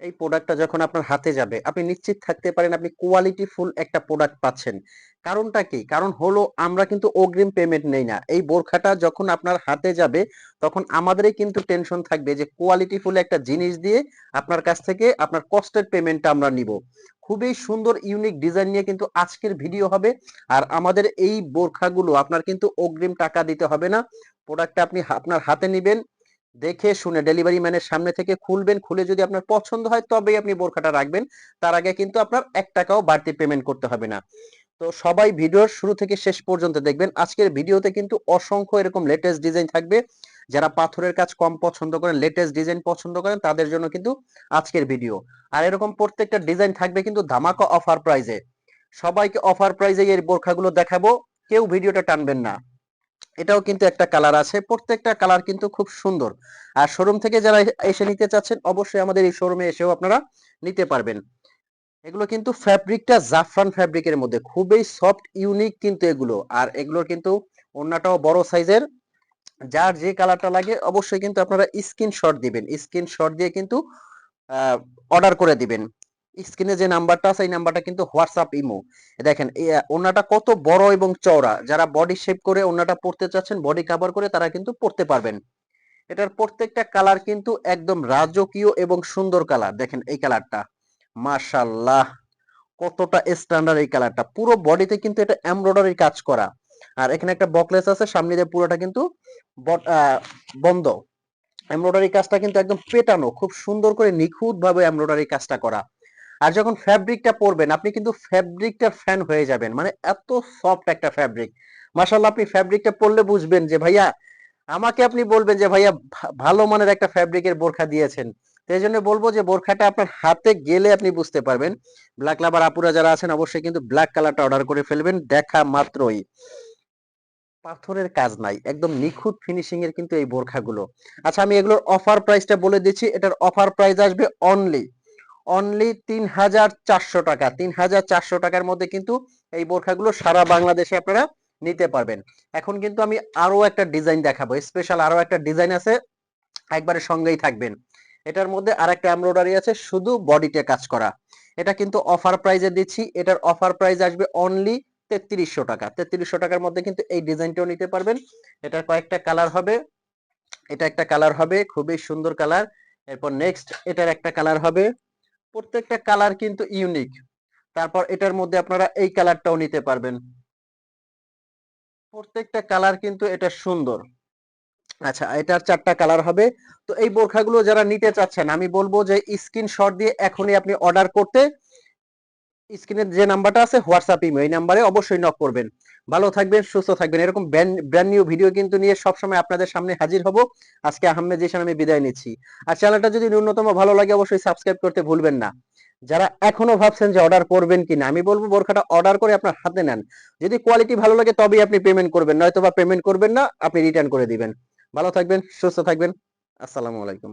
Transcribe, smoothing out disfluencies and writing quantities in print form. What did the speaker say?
এই প্রোডাক্টটা যখন আপনার হাতে যাবে আপনি নিশ্চিত থাকতে পারেন আপনি কোয়ালিটি ফুল একটা প্রোডাক্ট পাচ্ছেন। কারণটা কি? কারণ হলো আমরা কিন্তু অগ্রিম পেমেন্ট নেই না। এই বোরখাটা যখন আপনার হাতে যাবে তখন আমাদেরই কিন্তু টেনশন থাকবে যে কোয়ালিটি ফুল একটা জিনিস দিয়ে আপনার কাছ থেকে আপনার কষ্টের পেমেন্টটা আমরা নিব। খুবই সুন্দর ইউনিক ডিজাইন নিয়ে কিন্তু আজকের ভিডিও হবে। আর আমাদের এই বোরখাগুলো আপনার কিন্তু অগ্রিম টাকা দিতে হবে না। প্রোডাক্টটা আপনি আপনার হাতে নিবেন, দেখে শুনে ডেলিভারি ম্যানের সামনে থেকে খুলবেন, খুলে যদি আপনার পছন্দ হয় তবেই আপনি বোরখাটা রাখবেন। তার আগে কিন্তু আপনার ১ টাকাও বাড়তি পেমেন্ট করতে হবে না। তো সবাই ভিডিওর শুরু থেকে শেষ পর্যন্ত দেখবেন। আজকের ভিডিওতে কিন্তু অসংখ্য এরকম লেটেস্ট ডিজাইন থাকবে। যারা পাথরের কাজ কম পছন্দ করেন, লেটেস্ট ডিজাইন পছন্দ করেন তাদের জন্য কিন্তু আজকের ভিডিও। আর এরকম প্রত্যেকটা ডিজাইন থাকবে কিন্তু ধামাকা অফার প্রাইজে। সবাইকে অফার প্রাইজে এই বোরখাগুলো দেখাবো। কেউ ভিডিওটা টানবেন না। এটাও কিন্তু একটা কালার আছে, প্রত্যেকটা কালার কিন্তু খুব সুন্দর। আর শোরুম থেকে যারা এসে নিতে চাচ্ছেন অবশ্যই আমাদের এই শোরুমে এসেও আপনারা নিতে পারবেন। এগুলো কিন্তু ফ্যাব্রিকটা জাফরান ফ্যাব্রিকের মধ্যে খুবই সফট ইউনিক কিন্তু এগুলো। আর এগুলোর কিন্তু ওড়নাটাও বড় সাইজের। যার যে কালারটা লাগে অবশ্যই কিন্তু আপনারা স্ক্রিনশট দিবেন, স্ক্রিনশট দিয়ে কিন্তু অর্ডার করে দিবেন। স্ক্রিনে যে নাম্বারটা আছে এই নাম্বারটা কিন্তু হোয়াটসঅ্যাপ ইমো। দেখেন এই ওড়নাটা কত বড় এবং চওড়া। যারা বডি শেপ করে ওড়নাটা পরতে চাচ্ছেন, বডি কভার করে তারা কিন্তু পরতে পারবেন। এটার প্রত্যেকটা কালার কিন্তু একদম রাজকীয় এবং সুন্দর কালার। দেখেন এই কালারটা, মাশাআল্লাহ কতটা স্ট্যান্ডার্ড এই কালারটা। পুরো বডিতে কিন্তু এটা এমব্রয়ডারি কাজ করা। আর এখানে একটা বকলেস আছে, সামনে দিয়ে পুরোটা কিন্তু বন্ধ। এমব্রয়ডারি কাজটা কিন্তু একদম পেটানো, খুব সুন্দর করে নিখুঁত ভাবে এমব্রয়ডারি কাজটা করা। আর যখন ফ্যাব্রিকটা পরবেন আপনি কিন্তু ফ্যাব্রিকটার ফ্যান হয়ে যাবেন, মানে এত সফট একটা ফ্যাব্রিক। মাশাআল্লাহ, আপনি ফ্যাব্রিকটা পরলে বুঝবেন যে ভাইয়া, আমাকে আপনি বলবেন যে ভাইয়া ভালো মানের একটা ফ্যাব্রিকের বোরখা দিয়েছেন। তো এই জন্য বলবো যে বোরখাটা আপনার হাতে গেলে আপনি বুঝতে পারবেন। ব্ল্যাক লাভার আপুরা যারা আছেন অবশ্যই কিন্তু ব্ল্যাক কালারটা অর্ডার করে ফেলবেন দেখা মাত্রই। পাথরের কাজ নাই, একদম নিখুঁত ফিনিশিং এর কিন্তু এই বোরখাগুলো। আচ্ছা, আমি এগুলোর অফার প্রাইসটা বলে দিচ্ছি। এটার অফার প্রাইস আসবে অনলি অনলি ৩,৪০০ টাকা। ৩,৪০০ টাকার মধ্যে কিন্তু এই বোরখাগুলো সারা বাংলাদেশে আপনারা নিতে পারবেন। এখন কিন্তু আমি আরো একটা ডিজাইন দেখাবো, স্পেশাল আরো একটা ডিজাইন আছে, একবারে সঙ্গেই থাকবেন। এটার মধ্যে আরেকটা এমব্রয়ডারি আছে শুধু বডিতে কাজ করা। এটা কিন্তু অফার প্রাইজে দিচ্ছি। এটার অফার প্রাইস আসবে অনলি ৩৩০০ টাকা। ৩৩০০ টাকার মধ্যে কিন্তু এই ডিজাইনটাও নিতে পারবেন। এটার কয়েকটা কালার হবে। এটা একটা কালার হবে, খুবই সুন্দর কালার। এরপর নেক্সট এটার একটা কালার হবে। প্রত্যেকটা কালার কিন্তু ইউনিক। তারপর এটার মধ্যে আপনারা এই কালারটাও নিতে পারবেন। প্রত্যেকটা কালার কিন্তু এটা সুন্দর। আচ্ছা, এটার ৪টা কালার হবে। তো এই বোরখাগুলো যারা নিতে চাচ্ছেন আমি বলবো যে স্ক্রিনশট দিয়ে এখনই আপনি অর্ডার করতে। স্ক্রিনে যে নাম্বারটা আছে হোয়াটসঅ্যাপ ইমো, এই নাম্বারে অবশ্যই নক করবেন। ভালো থাকবেন, সুস্থ থাকবেন। এরকম ব্র্যান্ড নিউ ভিডিও কিন্তু নিয়ে সবসময় আপনাদের সামনে হাজির হব। আজকে আহমেদ জিশান আমি বিদায় নিচ্ছি। আর চ্যানেলটা যদি ন্যূনতম ভালো লাগে অবশ্যই সাবস্ক্রাইব করতে ভুলবেন না। যারা এখনো ভাবছেন যে অর্ডার করবেন কিনা, আমি বলবো বোরখাটা অর্ডার করে আপনার হাতে নেন। যদি কোয়ালিটি ভালো লাগে তবেই আপনি পেমেন্ট করবেন, নয়তো বা পেমেন্ট করবেন না, আপনি রিটার্ন করে দিবেন। ভালো থাকবেন, সুস্থ থাকবেন। আসসালামু আলাইকুম।